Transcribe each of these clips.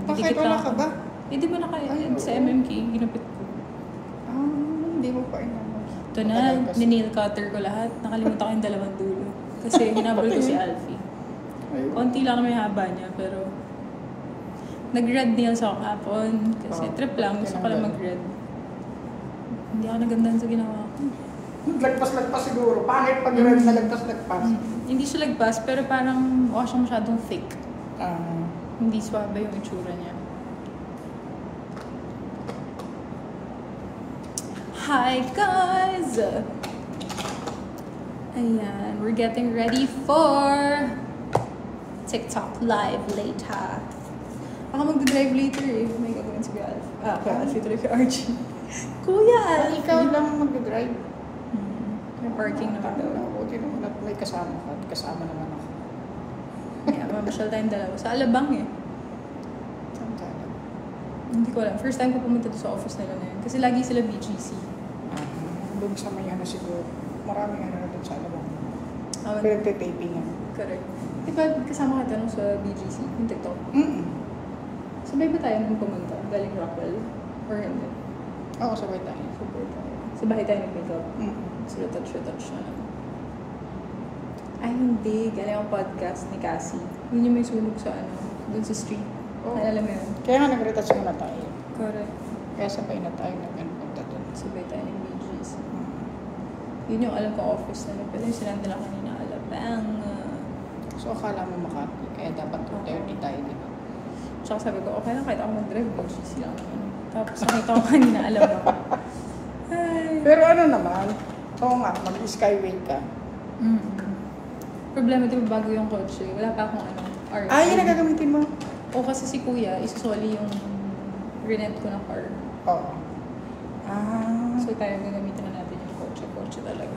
Bakit wala ka ba? Hindi mo na kaya. Sa MMK, ginupit ko. Hindi mo pa inamag. Ito na, ni-nail cutter ko lahat. Nakalimutan ko yung dalawang dulo. Kasi hinabol ko si Alfie. Konti lang may haba niya, pero nag-red nails ako kapon. Kasi trip lang, gusto ko lang mag-red. Hindi ako nagandahan sa ginawa ko. Lagpas-lagpas siguro. Pangit pag red na lagpas-lagpas. Hindi siya lagpas, pero parang mukha siyang masyadong thick. Hindi swabe yung itsura niya. Hi guys! Ayan, we're getting ready for TikTok live later. Ako mag-drive later eh. May gagawin si Alf. Alfie tuloy kay Archie. Kuya! Ikaw lang mag-drive. May parking naman daw. Buti naman at may kasama ka at kasama naman ako. Yeah, mamasyal tayong dalawa. Sa Alabang eh. Saan tayo? Hindi ko alam. First time ko pumunta sa office nila na yun. Kasi lagi sila BGC. Doon sa may ano siguro. Maraming ano na doon sa Alabang. Oh, Pinagtitaping yan. correct. Diba kasama ka tanong sa BGC, yung TikTok? Sabay ba tayo nung pumunta? Galing Rockwell? Or hindi? Oo, sabay tayo. Sabay tayo. Sa bahay tayo nag-makeup. Sila touch na lang. Ay, hindi. Galing ang podcast ni Cassie. Yun yung may sunog sa ano, dun sa street. Oo. Alam mo yun? Kaya nga nag-retouch muna tayo. Correct. Kaya sabay na tayo nag-punta doon. Sabay tayo ng BGC. Yun yung alam ko office na. Pero yung sinanda lang kanina, Alabang. So, akala mo Makati. Kaya dapat 2:30 tayo, di ba? Tsaka sabi ko, okay lang kahit ako mag-drive, BGC lang naman. Tapos nakita ko kanina, Alabang. Ay. Pero ano naman, oo nga, mag-skyway ka. Problema, di ba bago yung kotse? Wala pa akong ano, RC. Yun ang gagamitin mo? O kasi si Kuya, isusoli yung rent ko na car. Oo. So tayo gagamitin na natin yung kotse. Kotse talaga.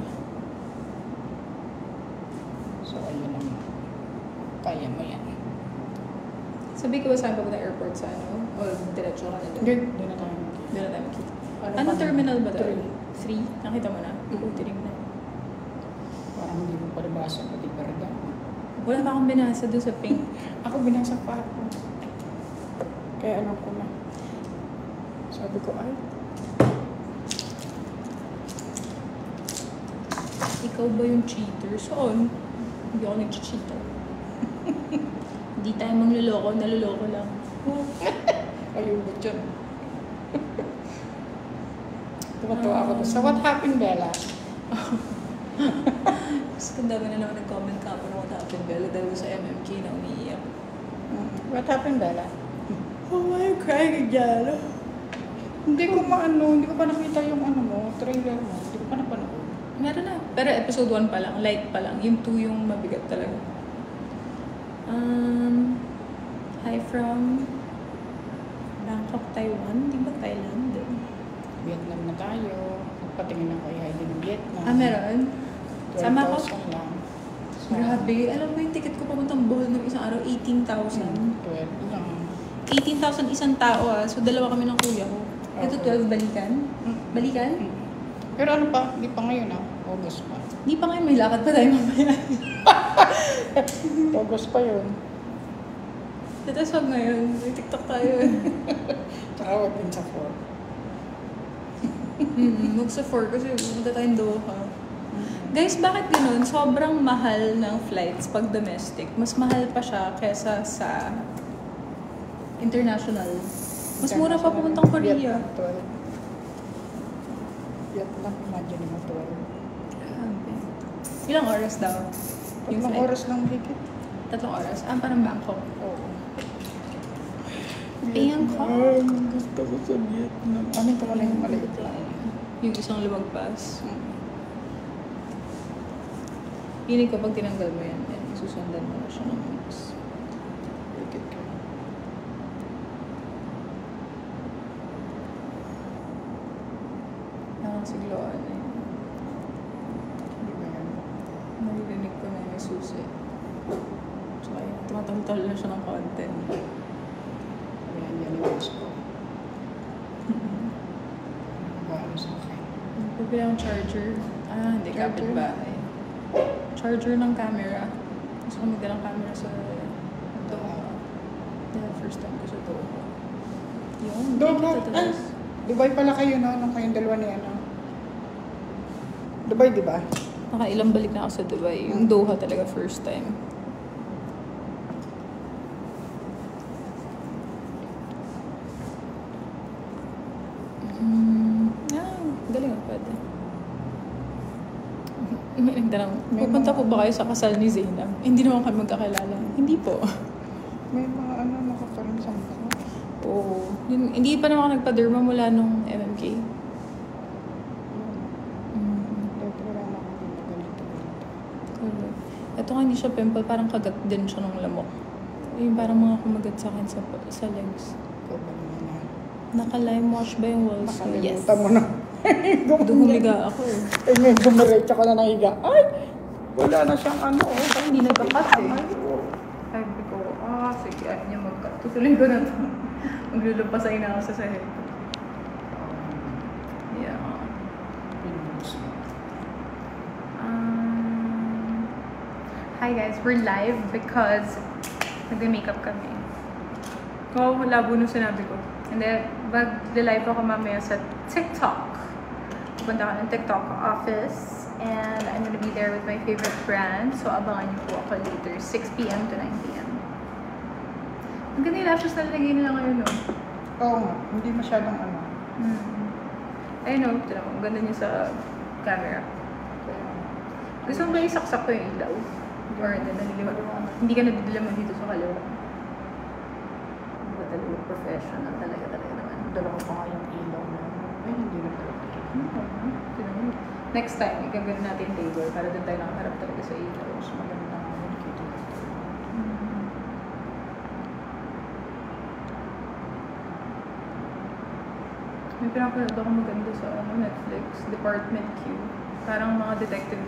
So, ayun naman. Kaya mo yan. Sabi ko ba saan pa ba airport sa ano? O diretso ka na doon? Hindi na tayo. Doon na tayo makita. Ano terminal ba tayo? 3? Nakita mo na? Tinignan. Parang hindi mo pa nabasa pati Berga. Wala pa akong binasa doon sa pink. Ako binasa pa ako. Kaya alam ko na. Sabi ko, ay. Ikaw ba yung cheater? Saan? Hindi ako nag-cheater. Hindi tayo mangluloko, naluloko lang. Ayun ba dyan? Tumatawa ako doon. So, what happened, Bella? Mas ganda ba na naman nag-comment ka po ng what happened, Bella, dahil sa MMK na umiiyak. What happened, Bella? Oh, I'm crying again. Hindi ko hindi ko pa nakita yung ano mo, trailer mo. Hindi ko pa napanood. Meron na. Pero episode 1 pa lang, light pa lang. Yung 2 yung mabigat talaga. Hi from Bangkok, Taiwan. Di ba Thailand? Vietnam na tayo. Patingin ako ay Heidi ng Vietnam. Meron? Sama ko? 12,000 lang. So, Grabe. Alam mo yung ticket ko papuntang Bohol ng isang araw, 18,000. 12 lang. 18,000 isang tao ah. So, dalawa kami ng kuya ko. Ito, 12 balikan. Balikan? Pero ano pa? Hindi pa ngayon August pa. Hindi pa ngayon, may lakad pa tayo mamaya. August pa yun. Tapos wag ngayon, may TikTok tayo. Tsaka wag din sa 4. Huwag sa 4 kasi pumunta tayong Doha. Guys, bakit ganun? Sobrang mahal ng flights pag domestic. Mas mahal pa siya kesa sa international. Mas mura pa pumuntang Korea. Vietnam, 12. Vietnam, imagine mo 12. Grabe. Ilang oras daw? Yung 3 flight? oras lang higit. 3 oras? Parang Bangkok. Oo. Bangkok. Gusto ko sa Vietnam. Ano pa wala yung maliit lang? Yung isang lumagpas. Piling ko pag tinanggal mo yan, susundan mo na siya ng mas. Higit ka. Nakasigloan na yun. Hindi ba yan? Naririnig ko na may susi. Tsaka yun, tumatal na siya ng content. Ayan, yan yung gusto ko. Bago sa akin. Pagpili akong charger. Hindi kapit bahay. Charger ng camera. Gusto ko magdalang camera sa ito. first time ko sa Doha. Yun, Doha? kita tatas. Dubai pala kayo, no? Nung kayong dalawa ni ano. Dubai, di ba? Nakailang balik na ako sa Dubai. Yung Doha talaga first time. Galing ang pwede. May nagtanong, pupunta po ba kayo sa kasal ni Zainab? Hindi naman kami magkakilala. Hindi po. May mga ano, nakakaroon sa mukha. Oo. Hindi pa naman ako nagpa-derma mula nung MMK. Dati wala na akong ganito. Correct. Ito nga hindi siya pimple, parang kagat din siya ng lamok. Yung parang mga kumagat sa akin sa legs. Ikaw ba naman na? Naka-lime wash ba yung walls ko? Yes. Nakalimutan mo na. Humiga ako eh. Eh, may dumiretso ka na nahiga. Ay! Wala na siyang ano. Parang hindi nagka-cut eh. Sabi ko, sige, ayaw niya mag-cut. Tutuloy ko na ito. Maglulupasay na ako sa sahig. Yeah. Hi guys, we're live because nag-makeup kami. Labo nung sinabi ko. And then, mag-live ako mamaya sa TikTok. Pupunta ako ng TikTok office. And I'm gonna be there with my favorite brand. So, abangan niyo po ako later. 6 p.m. to 9 p.m. Ang ganda yung lashes na nilagay nila ngayon, no? Oo nga. Hindi masyadong ano. Ayun, no? Ito naman. Ang ganda niya sa camera. Gusto mo ba isaksak ko yung ilaw? Or naliliwa? Hindi ka nadidala mo dito sa kaliwa. Ba talaga professional talaga naman. Dalawa pa nga yung ilaw na. Ay, hindi na talaga. Next time, igagawin natin yung table para doon tayo nakaharap talaga sa ilaw. Mas maganda nga yun. Kita. May pinapanood ako maganda sa Netflix, Department Q. Parang mga detective.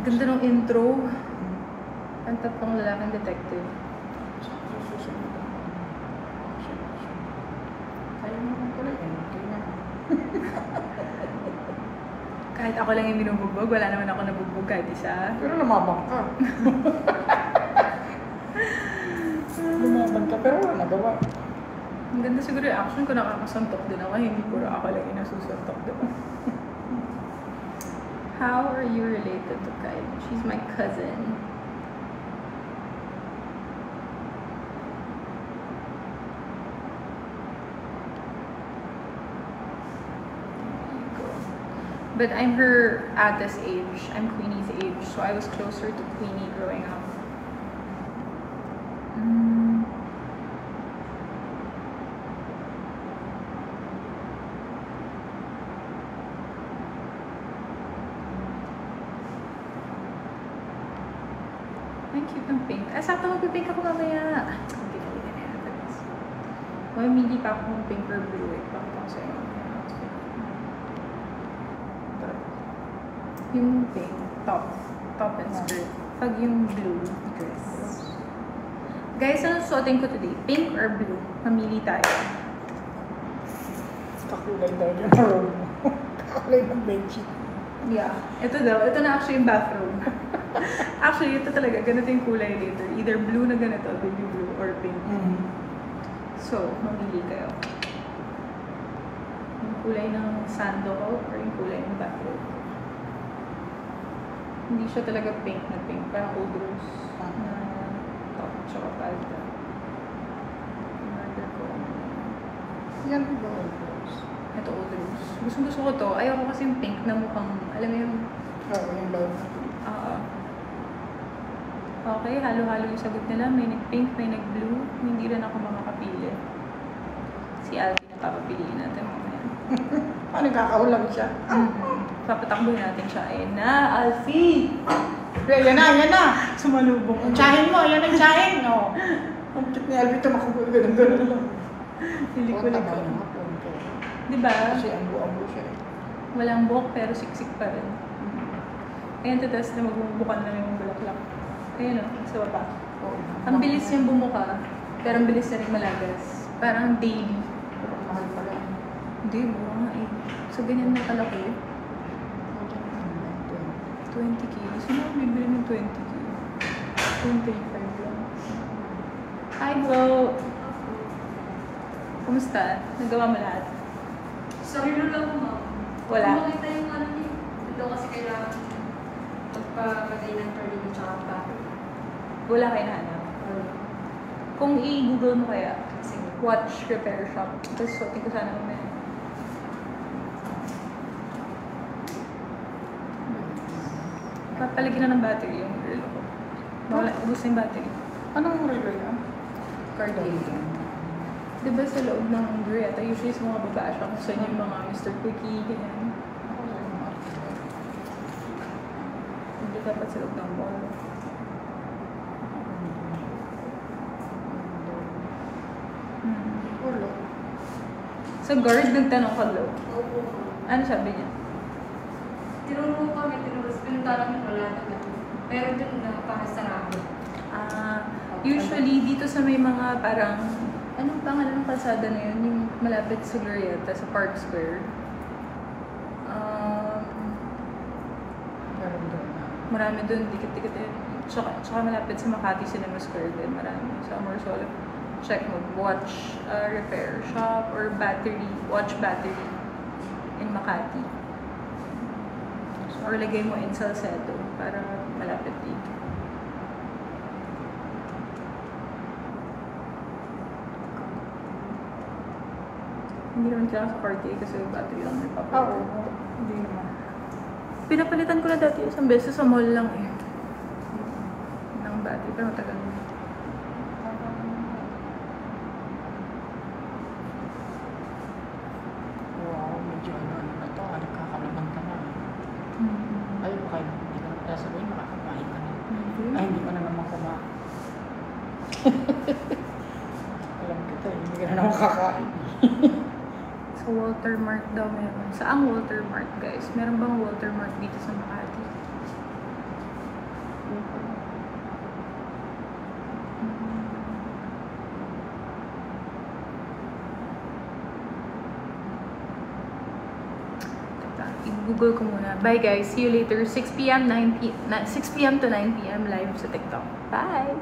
Ganda ng intro. Ang tatlong lalaking detective. Kaya naman pala yun. Kahit ako lang yung binubugbog, wala naman ako nabugbog kahit isa. Pero lumabang ka. Lumabang ka, pero wala nagawa. Ang ganda siguro yung action ko, nakakasantok din ako. Hindi puro ako lang yung nasusuntok, diba? How are you related to Kylie? She's my cousin. But I'm her Ata's age. I'm Queenie's age. So I was closer to Queenie growing up. Ang cute ng pink. Sakto mag-pink ako mamaya. Hindi na yan. Mamili pa ako ng pink or blue. Bakit ako sa'yo? Yung pink, top and skirt. Pag yung blue, dress. Guys, ano suotin ko today? Pink or blue? Mamili tayo. Kakulay daw yung room mo. Kakulay ng bedsheet. Yeah. Ito daw. Ito na actually yung bathroom. Actually, ito talaga. Ganito yung kulay later. Either blue na ganito, baby blue, or pink. So, mamili kayo. Yung kulay ng sando ko or yung kulay ng bathroom. Hindi siya talaga pink na pink. Parang old rose na top tsaka palda. Order ko. Yan ba old rose? Ito old rose. Gusto ko to. Ayaw ko kasi yung pink na mukhang, alam mo yung... Oo, yung love. Okay, halo-halo yung sagot nila. May nag-pink, may nag-blue. Hindi rin ako makakapili. Si Alfie na papapiliin natin mamaya. Nagkakaulang siya. Papatakboy natin siya. Ayun na, Alfie! Yan na! Sumalubong. Ang tsahin mo, yan ang tsahin. No. Ang cute ni Alvin, tumakbo ganun lang. Hili-kulik ko. Diba? Kasi ang buong siya. Walang buhok pero siksik pa rin. Ayan, tatas na magbubukan na yung bulaklak. Ayan o, sa baba. Ang bilis niyang bumuka, pero ang bilis na rin malagas. Parang daily. Pero mahal pala. Hindi, mura nga eh. So, ganyan na kalaki. 20K. Sino ang bibili ng 20K? 25 lang. Hi, Glo! Kumusta? Nagawa mo lahat? Sarilo lang ko, ma'am. Wala. Kung makita yung ano niya, ito kasi kailangan magpapagay ng tornillo tsaka battery. Wala kayo nahanap. Kung i-google mo kaya, Sige. watch repair shop. Tapos suotin ko sana mamaya. Papalagyan na ng battery yung relo ko. Wala, ubus na yung battery. Anong relo yan? Cardigan. Diba sa loob ng Greta, usually sa mga babae siya, kung saan yung mga Mr. Quickie, ganyan. Hindi dapat sa loob ng mall. Wala. Sa guard, nagtanong ka, Lo. Opo, ma'am. Ano sabi niya? Tinuro kami, pinunta namin wala naman. Pero dun na pakasarado. Usually, dito sa may mga parang, anong pangalan ng kalsada na yun? Yung malapit sa Glorieta, sa Park Square. Meron doon na. Marami doon, dikit-dikit yun. Tsaka malapit sa Makati Cinema Square din, marami. Sa Amorsolo, check mo, watch repair shop or watch battery in Makati. Or lagay mo in Salcedo para malapit dito. Hindi naman kailangan sa party kasi battery lang may papalitan. Oo. Hindi naman. Pinapalitan ko na dati isang beses sa mall lang eh. Ng battery, pero matagal na. Wow, medyo ano na to. Nakakalaman ka na. Ay, okay. Hindi ka na sabihin, makakakain ka na. Ay, hindi ka na naman kumain. Alam kita, hindi ka na naman kakain. Sa Walter Mart daw meron. Saang Walter Mart, guys? Meron bang Walter Mart dito sa Makati? Teka, i-google ko muna. Bye guys. See you later. 6 p.m. to 9 p.m. live sa TikTok. Bye!